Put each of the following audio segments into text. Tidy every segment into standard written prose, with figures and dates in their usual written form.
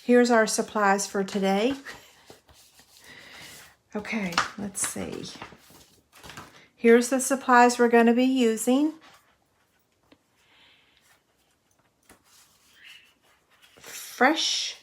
here's our supplies for today. Okay, let's see. Here's the supplies we're going to be using. Fresh.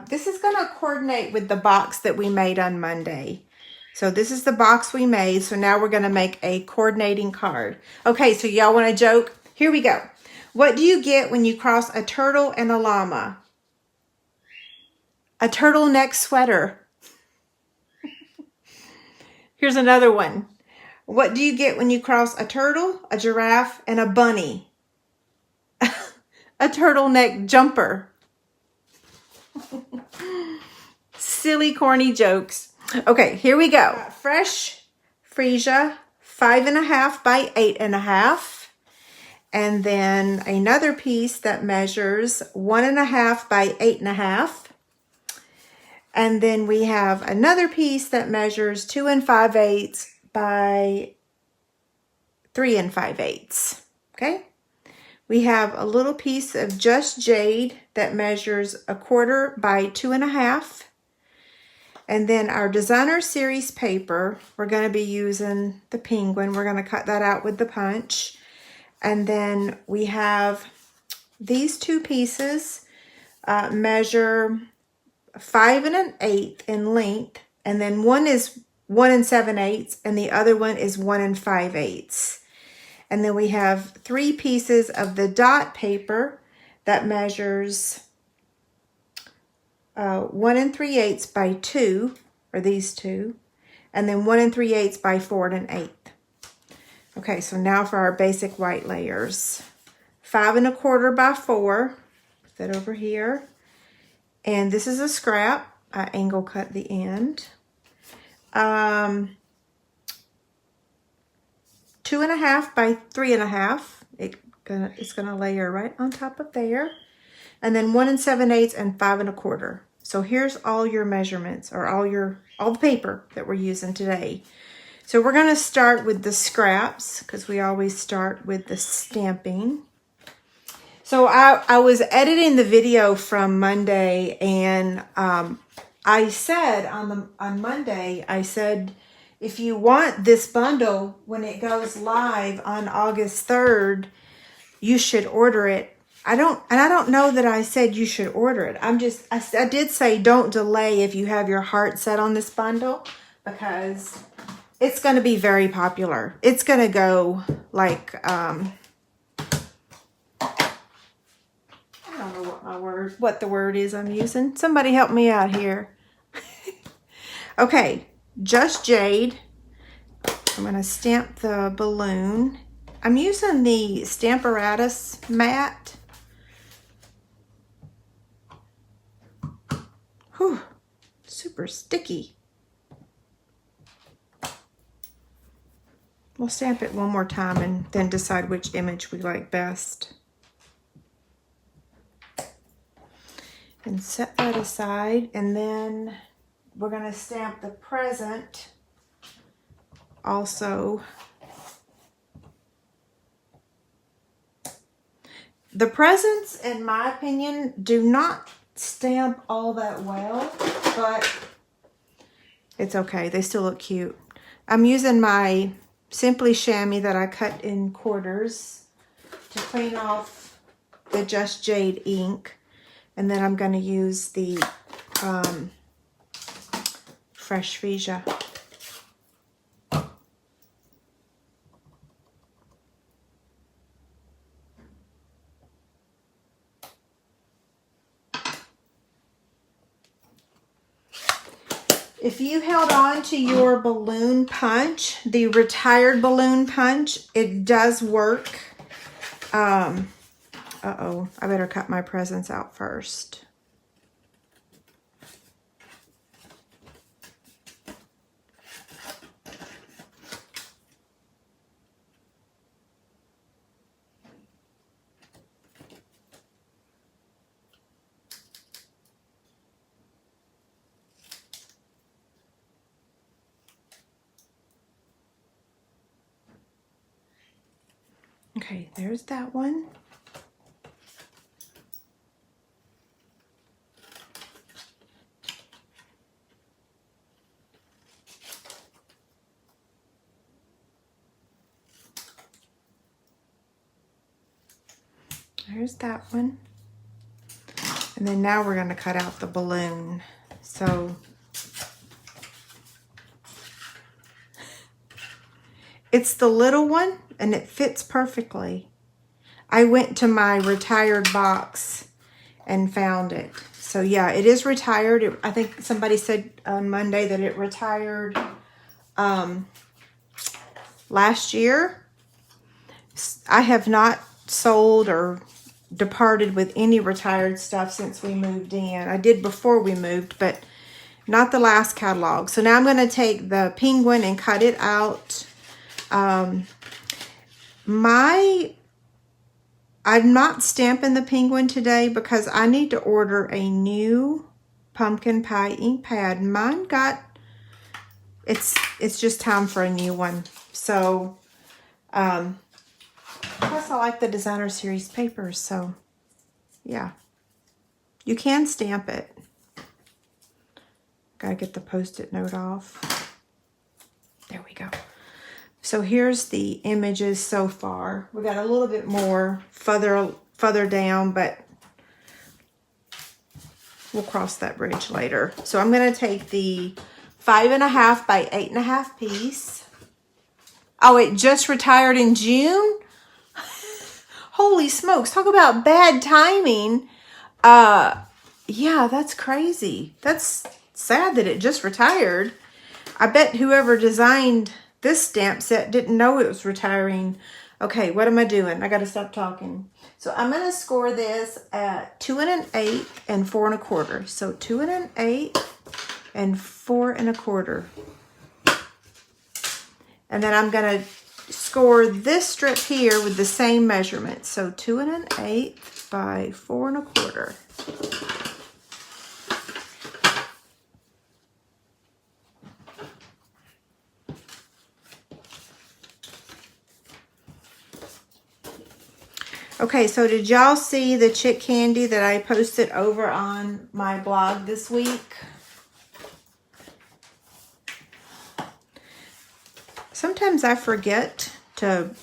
This is going to coordinate with the box that we made on Monday. So this is the box we made. So now we're going to make a coordinating card. Okay, so y'all want to joke? Here we go. What do you get when you cross a turtle and a llama? A turtleneck sweater. Here's another one. What do you get when you cross a turtle, a giraffe, and a bunny? A turtleneck jumper. Silly, corny jokes. Okay, here we go. Fresh freesia, 5.5 by 8.5. And then another piece that measures 1.5 by 8.5. And then we have another piece that measures 2 5/8 by 3 5/8. Okay. We have a little piece of Just Jade that measures 1/4 by 2.5. And then our designer series paper, we're going to be using the penguin. We're going to cut that out with the punch. And then we have these two pieces measure 5 1/8 in length. And then one is 1 7/8 and the other one is 1 5/8. And then we have 3 pieces of the dot paper that measures 1 3/8 by 2, or these two, and then 1 3/8 by 4 1/8. Okay, so now for our basic white layers. 5 1/4 by 4, put that over here. And this is a scrap. I angle cut the end. 2.5 by 3.5. It's gonna layer right on top of there. And then 1 7/8 and 5 1/4. So here's all your measurements, or all the paper that we're using today. So we're gonna start with the scraps because we always start with the stamping. So I was editing the video from Monday, and I said on Monday, I said, if you want this bundle when it goes live on August 3rd, you should order it. I don't know that I said you should order it. I did say don't delay if you have your heart set on this bundle, because it's going to be very popular. It's going to go like, I don't know what the word is I'm using. Somebody help me out here. Okay, Just Jade. I'm going to stamp the balloon. I'm using the Stamparatus mat. Whew, super sticky. We'll stamp it one more time and then decide which image we like best. And set that aside, and then we're going to stamp the present also. The presents, in my opinion, do not stamp all that well, but it's okay. They still look cute. I'm using my Simply Chamois that I cut in quarters to clean off the Just Jade ink. And then I'm going to use the Fresh Freesia. If you held on to your balloon punch, the retired balloon punch, it does work. Uh-oh, I better cut my presents out first. Okay, there's that one. there's that one. And then now we're going to cut out the balloon. So it's the little one and it fits perfectly. I went to my retired box and found it. So yeah, it is retired. I think somebody said on Monday that it retired last year. I have not sold or departed with any retired stuff since we moved in. I did before we moved, but not the last catalog. So now I'm going to take the penguin and cut it out. I'm not stamping the penguin today because I need to order a new pumpkin pie ink pad. Mine got, it's just time for a new one. So, plus I like the Designer Series papers, so yeah. You can stamp it. Gotta get the Post-it note off. There we go. So here's the images so far. We got a little bit more further down, but we'll cross that bridge later. So I'm gonna take the 5.5 by 8.5 piece. Oh, it just retired in June? Holy smokes, talk about bad timing. Yeah, that's crazy. That's sad that it just retired. I bet whoever designed this stamp set didn't know it was retiring. Okay, what am I doing? I gotta stop talking. So I'm gonna score this at 2 1/8 and 4 1/4. So 2 1/8 and 4 1/4. And then I'm gonna score this strip here with the same measurement. So 2 1/8 by 4 1/4. Okay, so did y'all see the chick candy that I posted over on my blog this week? Sometimes I forget to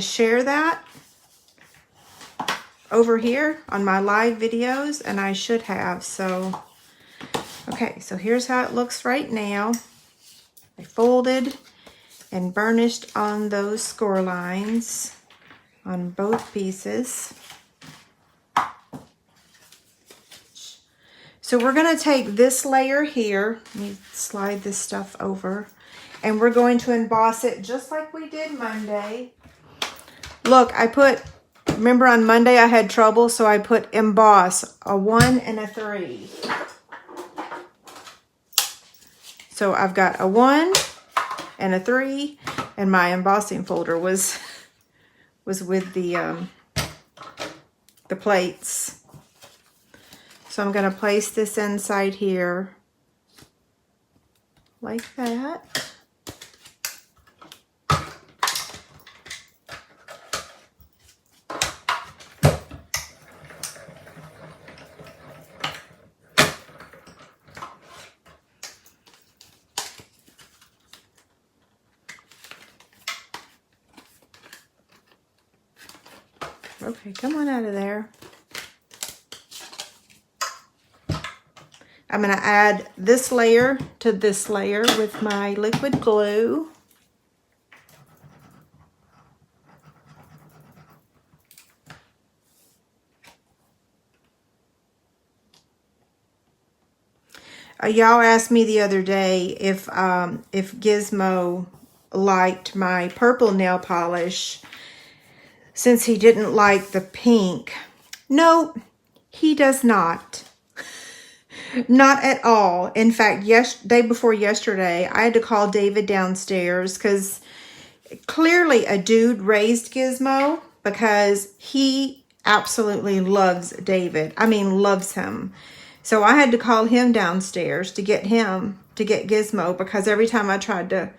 share that over here on my live videos, and I should have. So, okay, so here's how it looks right now. I folded and burnished on those score lines on both pieces. So we're going to take this layer here. Let me slide this stuff over. And we're going to emboss it just like we did Monday. Look, remember on Monday I had trouble, so I put emboss, a 1 and a 3. So I've got a 1 and a 3, and my embossing folder was with the plates. So I'm going to place this inside here like that. Okay, come on out of there. I'm going to add this layer to this layer with my liquid glue. Y'all asked me the other day if Gizmo liked my purple nail polish, since he didn't like the pink. No, he does not. Not at all. In fact, day before yesterday, I had to call David downstairs because clearly a dude raised Gizmo, because he absolutely loves David. I mean, loves him. So I had to call him downstairs to get Gizmo, because every time I tried to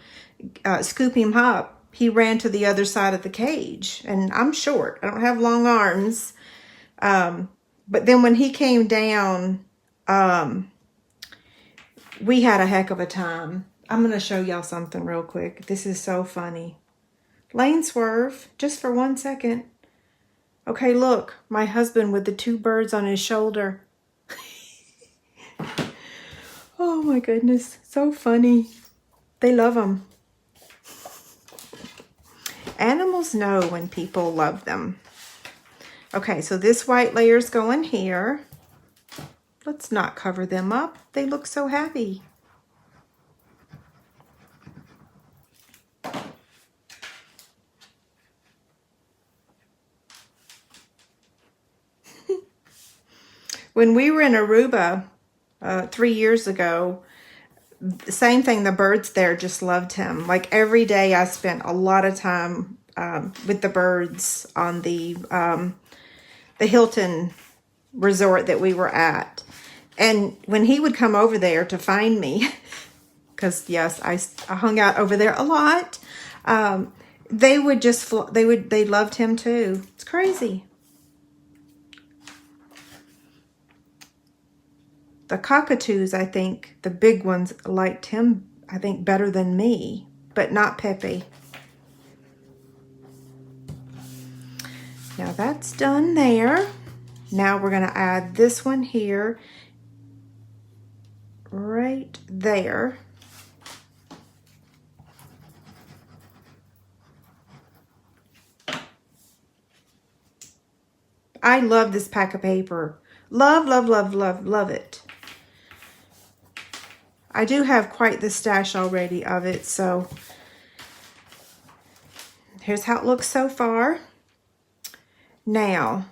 scoop him up, he ran to the other side of the cage. And I'm short. I don't have long arms. But then when he came down, we had a heck of a time. I'm going to show y'all something real quick. This is so funny. Lane swerve, just for 1 second. Okay, look, my husband with the two birds on his shoulder. Oh my goodness, so funny. They love them. Animals know when people love them. Okay, so this white layer's going here. Let's not cover them up. They look so happy. When we were in Aruba 3 years ago, same thing, the birds there just loved him. Like every day I spent a lot of time with the birds on the Hilton resort that we were at. And when he would come over there to find me, because yes, I hung out over there a lot, they would just, they loved him too. It's crazy. The cockatoos, I think, the big ones liked him, I think, better than me, but not Pepe. Now that's done there. Now we're going to add this one here, right there. I love this pack of paper. Love, love, love, love, love it. I do have quite the stash already of it, so here's how it looks so far. Now,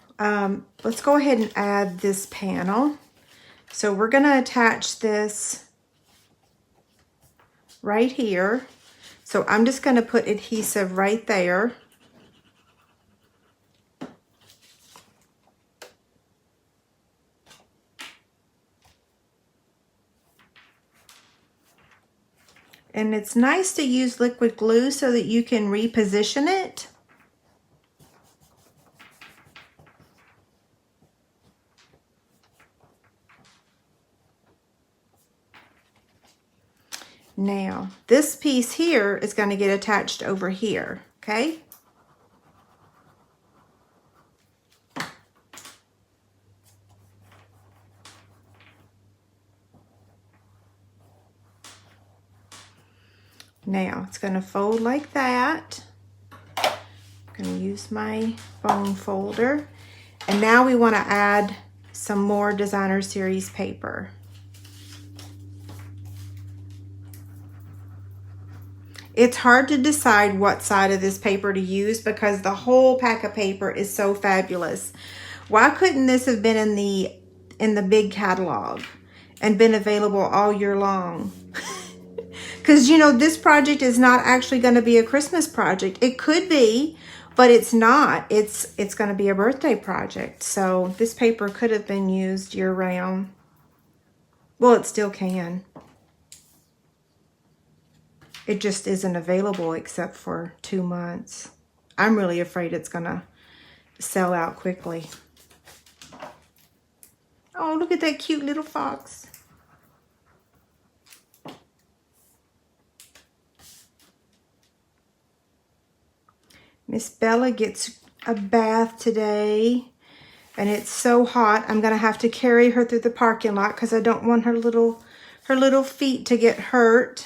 let's go ahead and add this panel. So we're going to attach this right here. So I'm just going to put adhesive right there. And it's nice to use liquid glue so that you can reposition it. Now, this piece here is going to get attached over here, okay? Now, it's going to fold like that. I'm going to use my bone folder. And now we want to add some more Designer Series paper. It's hard to decide what side of this paper to use because the whole pack of paper is so fabulous. Why couldn't this have been in the big catalog and been available all year long? Because, you know, this project is not actually going to be a Christmas project. It could be, but it's not. It's going to be a birthday project. So this paper could have been used year-round. Well, it still can. It just isn't available except for 2 months. I'm really afraid it's going to sell out quickly. Oh, look at that cute little fox. Miss Bella gets a bath today, and it's so hot. I'm going to have to carry her through the parking lot because I don't want her little feet to get hurt.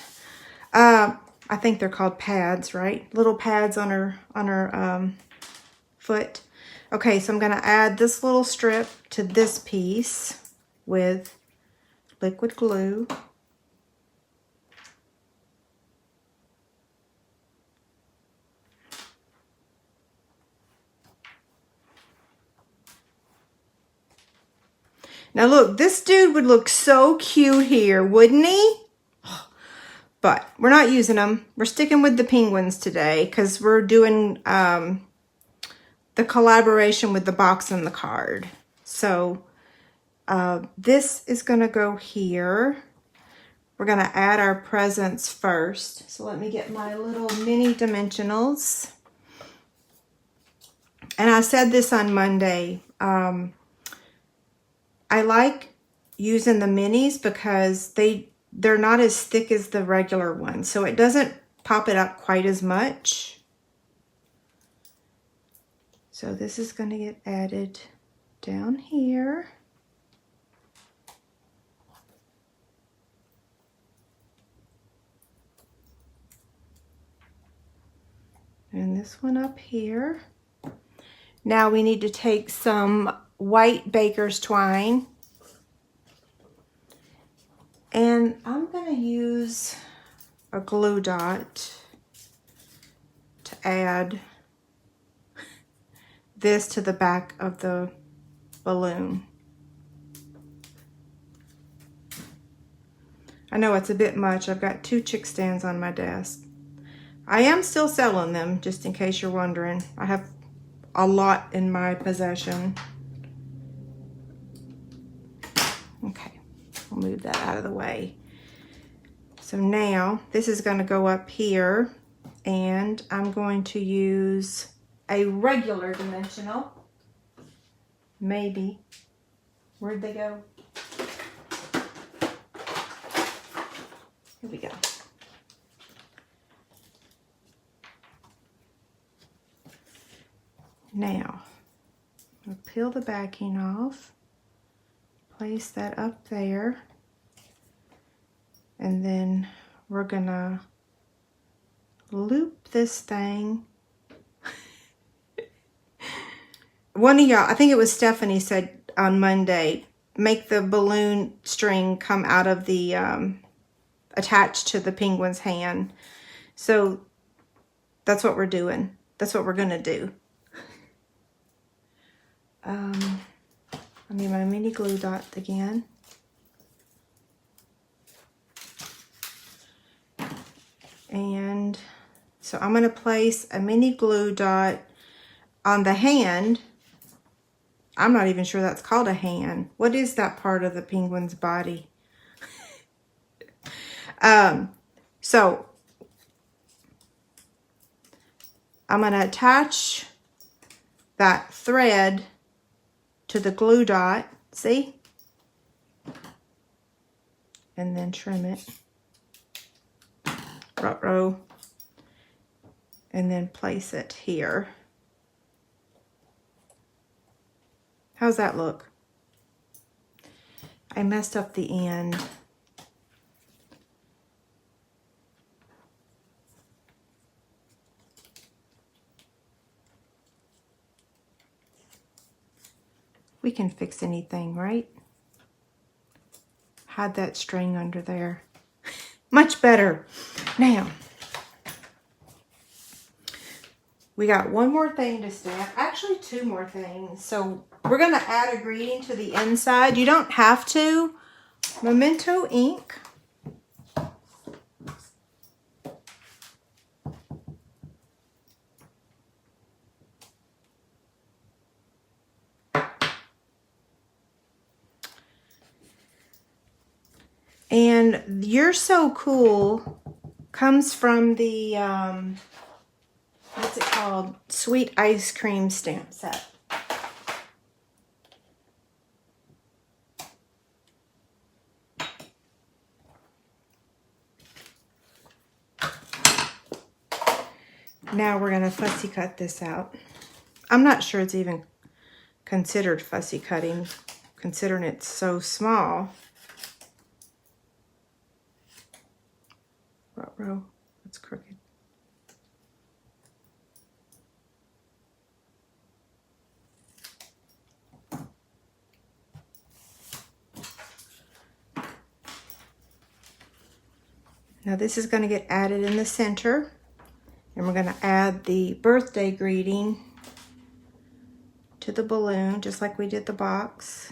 I think they're called pads, right? Little pads on her foot. Okay, so I'm going to add this little strip to this piece with liquid glue. Now look, this dude would look so cute here, wouldn't he? But we're not using them. We're sticking with the penguins today because we're doing the collaboration with the box and the card. So this is going to go here. We're going to add our presents first. So let me get my little mini dimensionals. And I said this on Monday. I like using the minis because they're not as thick as the regular ones, so it doesn't pop it up quite as much. So this is going to get added down here. And this one up here. Now we need to take some white baker's twine. And I'm going to use a glue dot to add this to the back of the balloon. I know it's a bit much. I've got 2 chick stands on my desk. I am still selling them, just in case you're wondering. I have a lot in my possession. Okay, I'll move that out of the way. So now this is going to go up here, and I'm going to use a regular dimensional. Maybe. Where'd they go? Here we go. Now, I'll peel the backing off, place that up there, and then we're gonna loop this thing. One of y'all, I think it was Stephanie, said on Monday, make the balloon string come out of the, attached to the penguin's hand. So that's what we're doing. That's what we're gonna do. I need my mini glue dot again. And so I'm going to place a mini glue dot on the hand. I'm not even sure that's called a hand. What is that part of the penguin's body? So I'm going to attach that thread to the glue dot, see? And then trim it. Row. And then place it here. How's that look? I messed up the end. We can fix anything, right? Hide that string under there. Much better. Now, we got one more thing to stamp. Actually, 2 more things. So we're going to add a greeting to the inside. You don't have to. Memento ink. And You're So Cool comes from the, what's it called? Sweet Ice Cream stamp set. Now we're going to fussy cut this out. I'm not sure it's even considered fussy cutting, considering it's so small. Row, it's crooked. Now this is going to get added in the center, and we're going to add the birthday greeting to the balloon, just like we did the box.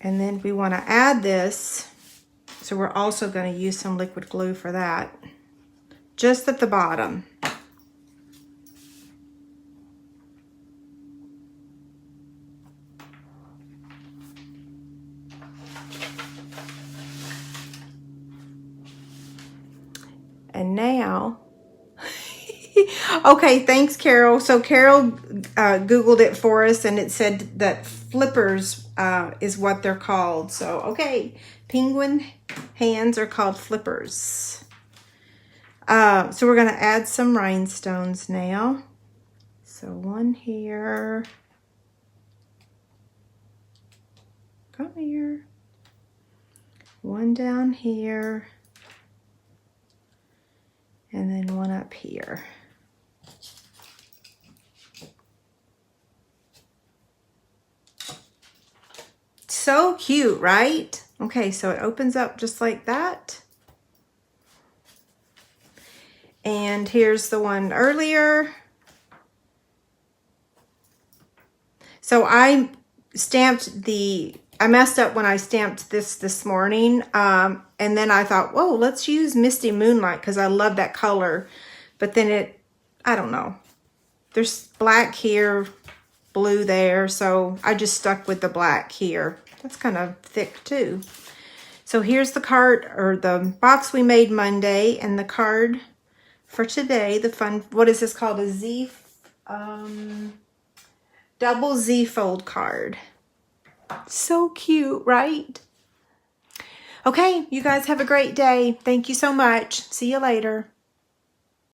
And then we want to add this, so we're also going to use some liquid glue for that, just at the bottom. And now, Okay, thanks, Carol. So Carol Googled it for us, and it said that flippers is what they're called. So, okay, penguin hands are called flippers. So we're going to add some rhinestones now. So one here. Come here. One down here. And then one up here. So cute, right? Okay, so it opens up just like that. And here's the one earlier. So I messed up when I stamped this morning. And then I thought, whoa, let's use Misty Moonlight because I love that color. But then I don't know. There's black here, blue there. So I just stuck with the black here. That's kind of thick too. So here's the card, or the box we made Monday, and the card for today. The fun, what is this called? A double Z fold card. So cute, right? Okay, you guys have a great day. Thank you so much. See you later.